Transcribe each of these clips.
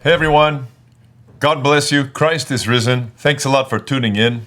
Hey everyone, God bless you. Christ is risen. Thanks a lot for tuning in.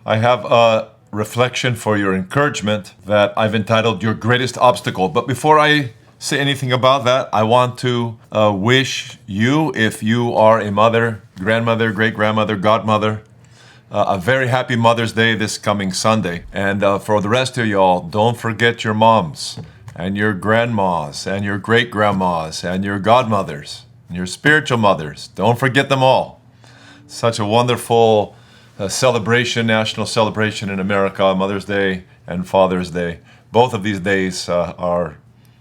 I have a reflection for your encouragement that I've entitled Your Greatest Obstacle. But before I say anything about that, I want to wish you, if you are a mother, grandmother, great-grandmother, godmother, a very happy Mother's Day this coming Sunday. And for the rest of y'all, don't forget your moms and your grandmas and your great-grandmas and your godmothers. Your spiritual mothers, don't forget them all. Such a wonderful celebration, national celebration in America, Mother's Day and Father's Day. Both of these days are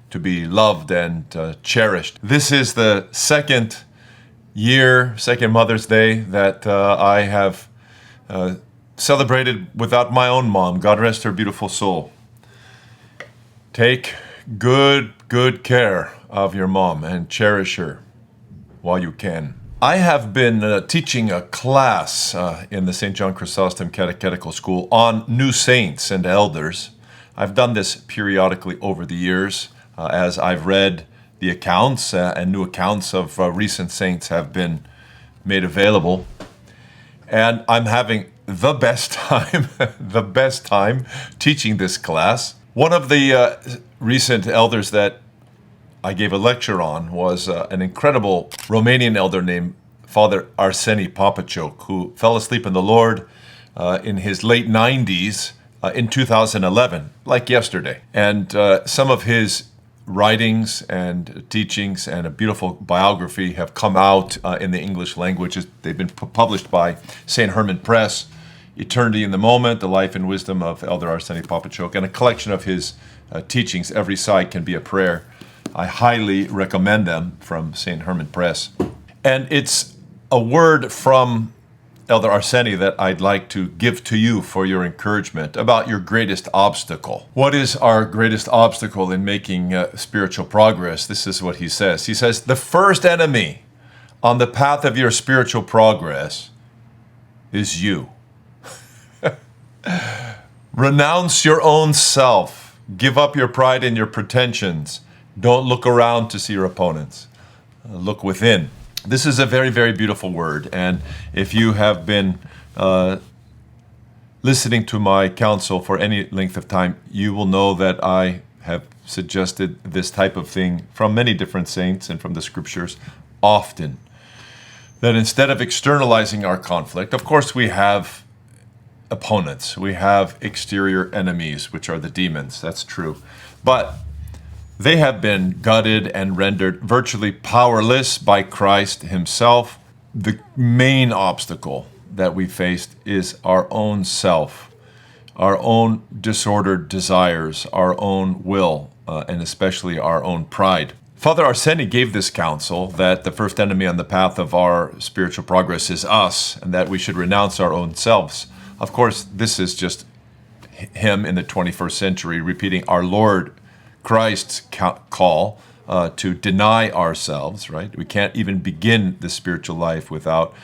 to be loved and cherished. This is the second Mother's Day that I have celebrated without my own mom. God rest her beautiful soul. Take good care of your mom and cherish her while you can. I have been teaching a class in the St. John Chrysostom Catechetical School on new saints and elders. I've done this periodically over the years as I've read the accounts and new accounts of recent saints have been made available. And I'm having the best time teaching this class. One of the recent elders that I gave a lecture on was an incredible Romanian elder named Father Arsenie Papacioc, who fell asleep in the Lord in his late 90s in 2011, like yesterday. And some of his writings and teachings and a beautiful biography have come out in the English language. They've been published by St. Herman Press. Eternity in the Moment, The Life and Wisdom of Elder Arsenie Papacioc, and a collection of his teachings. Every Side Can Be a Prayer. I highly recommend them from St. Herman Press. And it's a word from Elder Arsenie that I'd like to give to you for your encouragement about your greatest obstacle. What is our greatest obstacle in making spiritual progress? This is what he says. He says, the first enemy on the path of your spiritual progress is you. Renounce your own self. Give up your pride and your pretensions. Don't look around to see your opponents. Look within. This is a very, very beautiful word. And if you have been listening to my counsel for any length of time, you will know that I have suggested this type of thing from many different saints and from the scriptures often. That instead of externalizing our conflict, of course we have opponents. We have exterior enemies, which are the demons. That's true. But they have been gutted and rendered virtually powerless by Christ himself. The main obstacle that we faced is our own self, our own disordered desires, our own will, and especially our own pride. Father Arsenie gave this counsel that the first enemy on the path of our spiritual progress is us, and that we should renounce our own selves. Of course, this is just him in the 21st century repeating our Lord Christ's call to deny ourselves, right? We can't even begin the spiritual life without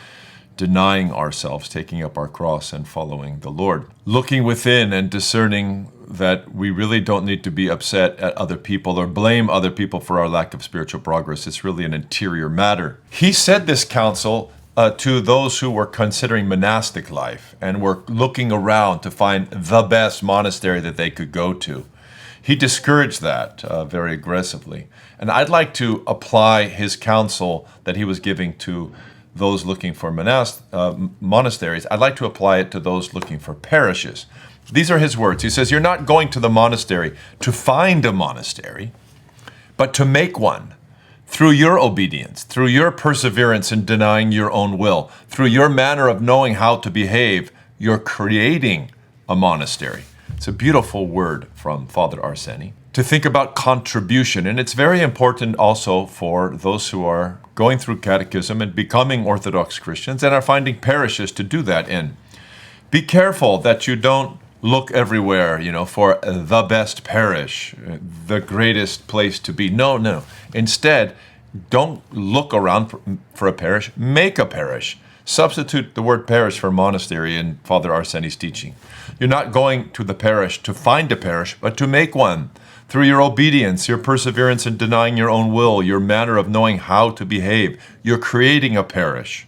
denying ourselves, taking up our cross and following the Lord. Looking within and discerning that we really don't need to be upset at other people or blame other people for our lack of spiritual progress. It's really an interior matter. He said this counsel to those who were considering monastic life and were looking around to find the best monastery that they could go to. He discouraged that very aggressively. And I'd like to apply his counsel that he was giving to those looking for monasteries. I'd like to apply it to those looking for parishes. These are his words. He says, you're not going to the monastery to find a monastery, but to make one through your obedience, through your perseverance in denying your own will, through your manner of knowing how to behave. You're creating a monastery. It's a beautiful word from Father Arsenie. To think about contribution, and it's very important also for those who are going through catechism and becoming Orthodox Christians and are finding parishes to do that in. Be careful that you don't look everywhere, for the best parish, the greatest place to be. No. Instead, don't look around for a parish. Make a parish. Substitute the word parish for monastery in Father Arsenie's teaching. You're not going to the parish to find a parish, but to make one through your obedience, your perseverance in denying your own will, your manner of knowing how to behave, you're creating a parish.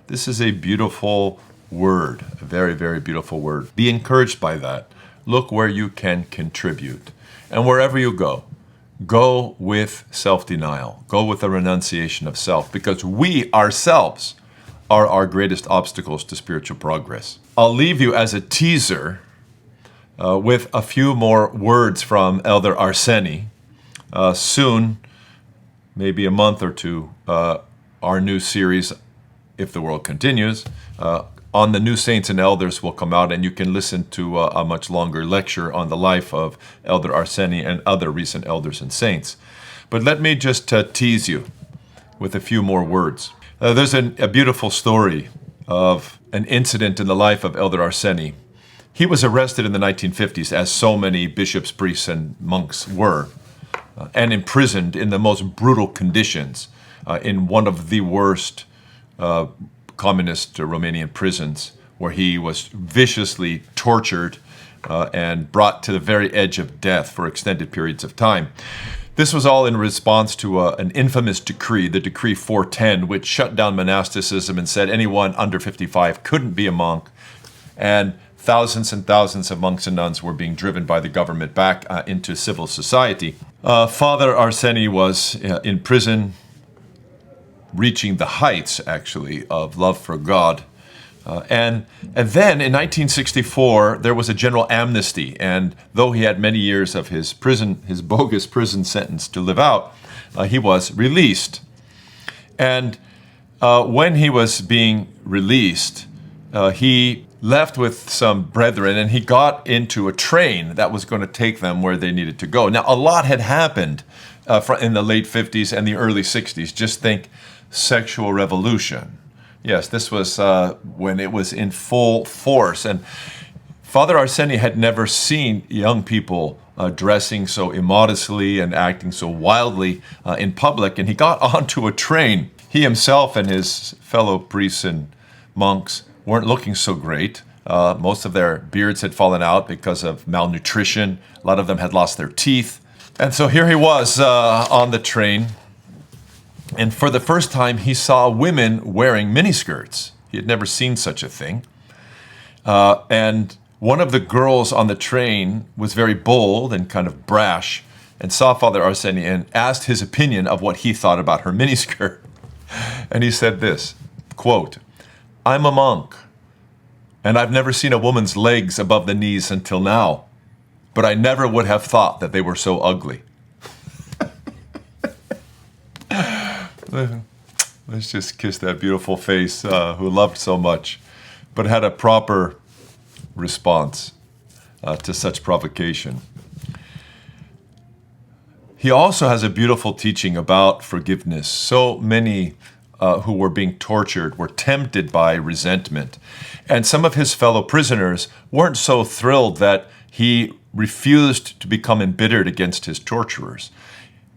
This is a beautiful word, a very, very beautiful word. Be encouraged by that. Look where you can contribute. And wherever you go with self-denial. Go with a renunciation of self, because we ourselves are our greatest obstacles to spiritual progress. I'll leave you as a teaser with a few more words from Elder Arsenie. Soon, maybe a month or two, our new series, If the World Continues, on the new saints and elders will come out, and you can listen to a much longer lecture on the life of Elder Arsenie and other recent elders and saints. But let me just tease you with a few more words. There's a beautiful story of an incident in the life of Elder Arsenie. He was arrested in the 1950s, as so many bishops, priests, and monks were, and imprisoned in the most brutal conditions in one of the worst communist Romanian prisons, where he was viciously tortured and brought to the very edge of death for extended periods of time. This was all in response to an infamous decree, the Decree 410, which shut down monasticism and said anyone under 55 couldn't be a monk, and thousands and thousands of monks and nuns were being driven by the government back into civil society. Father Arsenie was in prison, reaching the heights, actually, of love for God. And then in 1964, there was a general amnesty. And though he had many years of his bogus prison sentence to live out, he was released. And when he was being released, he left with some brethren, and he got into a train that was going to take them where they needed to go. Now, a lot had happened in the late 50s and the early 60s. Just think sexual revolution. Yes, this was when it was in full force. And Father Arsenie had never seen young people dressing so immodestly and acting so wildly in public. And he got onto a train. He himself and his fellow priests and monks weren't looking so great. Most of their beards had fallen out because of malnutrition. A lot of them had lost their teeth. And so here he was on the train. And for the first time, he saw women wearing miniskirts. He had never seen such a thing. And one of the girls on the train was very bold and kind of brash, and saw Father Arsenie and asked his opinion of what he thought about her miniskirt. And he said this, quote, "I'm a monk, and I've never seen a woman's legs above the knees until now, but I never would have thought that they were so ugly." Let's just kiss that beautiful face who loved so much, but had a proper response to such provocation. He also has a beautiful teaching about forgiveness. So many who were being tortured were tempted by resentment. And some of his fellow prisoners weren't so thrilled that he refused to become embittered against his torturers.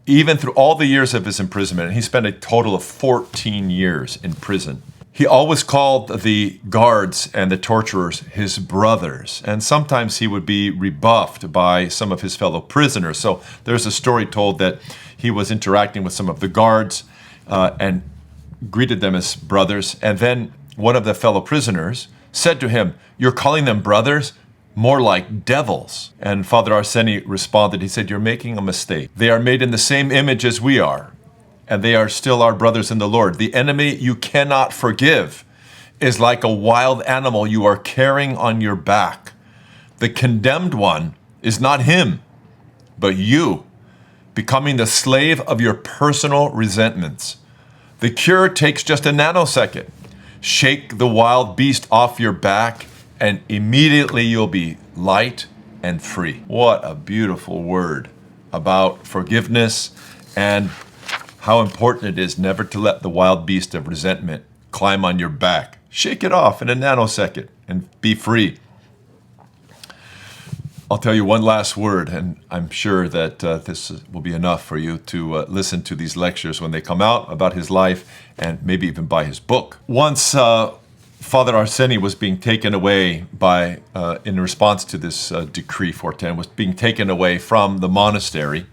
Even through all the years of his imprisonment, and he spent a total of 14 years in prison, he always called the guards and the torturers his brothers. And sometimes he would be rebuffed by some of his fellow prisoners. So there's a story told that he was interacting with some of the guards and greeted them as brothers. And then one of the fellow prisoners said to him, "You're calling them brothers? More like devils." And Father Arsenie responded, he said, "You're making a mistake. They are made in the same image as we are, and they are still our brothers in the Lord. The enemy you cannot forgive is like a wild animal you are carrying on your back. The condemned one is not him, but you, becoming the slave of your personal resentments. The cure takes just a nanosecond. Shake the wild beast off your back, and immediately you'll be light and free." What a beautiful word about forgiveness and how important it is never to let the wild beast of resentment climb on your back. Shake it off in a nanosecond and be free. I'll tell you one last word, and I'm sure that this will be enough for you to listen to these lectures when they come out about his life, and maybe even buy his book. Once Father Arsenie was being taken away by, in response to this decree 410, was being taken away from the monastery.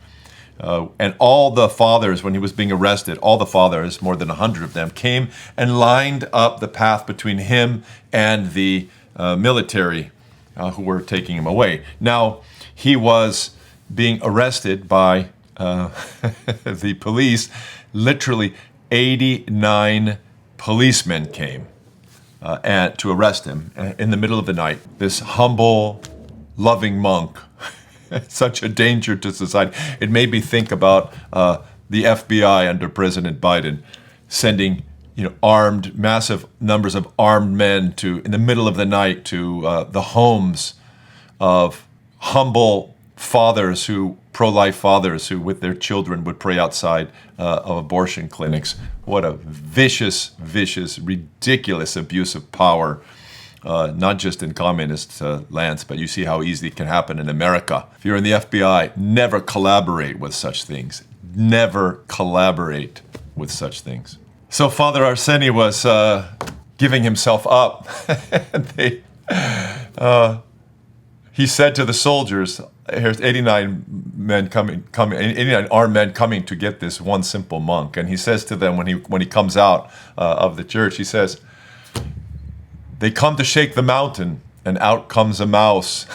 And all the fathers, when he was being arrested, all the fathers, more than 100 of them, came and lined up the path between him and the military who were taking him away. Now, he was being arrested by the police. Literally 89 policemen came to arrest him in the middle of the night. This humble, loving monk, such a danger to society. It made me think about the FBI under President Biden sending, massive numbers of armed men in the middle of the night to the homes of humble fathers pro-life fathers who with their children would pray outside of abortion clinics. What a vicious, ridiculous abuse of power. Not just in communist lands, but you see how easily it can happen in America. If you're in the FBI, never collaborate with such things. Never collaborate with such things. So Father Arsenie was giving himself up. He said to the soldiers, here's 89 armed men coming to get this one simple monk. And he says to them when he comes out of the church, he says, "They come to shake the mountain, and out comes a mouse."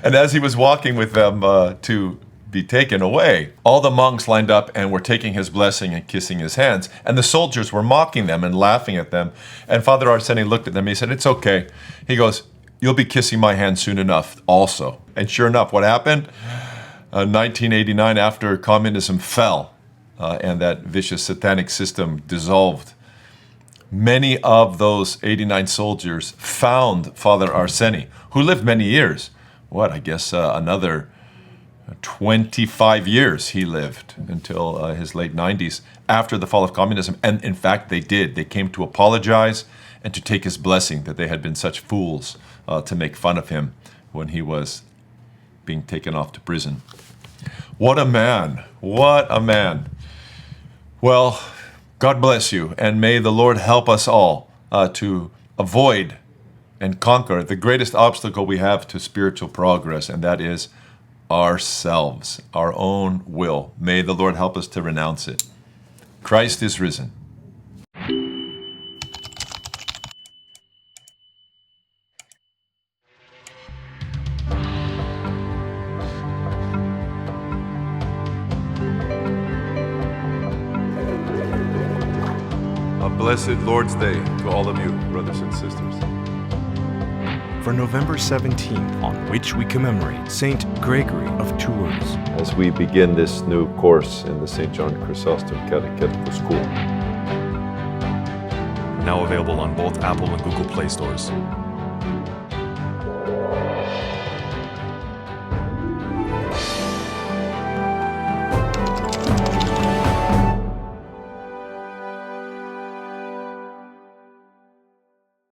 And as he was walking with them to be taken away, all the monks lined up and were taking his blessing and kissing his hands. And the soldiers were mocking them and laughing at them. And Father Arsenie looked at them. He said, "It's okay." He goes, "You'll be kissing my hand soon enough also." And sure enough, what happened? 1989, after communism fell and that vicious satanic system dissolved, many of those 89 soldiers found Father Arsenie, who lived many years. Another 25 years he lived until his late 90s after the fall of communism. And in fact, they did. They came to apologize and to take his blessing that they had been such fools to make fun of him when he was being taken off to prison. What a man. What a man. Well, God bless you, and may the Lord help us all to avoid and conquer the greatest obstacle we have to spiritual progress, and that is ourselves, our own will. May the Lord help us to renounce it. Christ is risen. A blessed Lord's Day to all of you, brothers and sisters. For November 17th, on which we commemorate Saint Gregory of Tours. As we begin this new course in the St. John Chrysostom Catechetical School. Now available on both Apple and Google Play stores.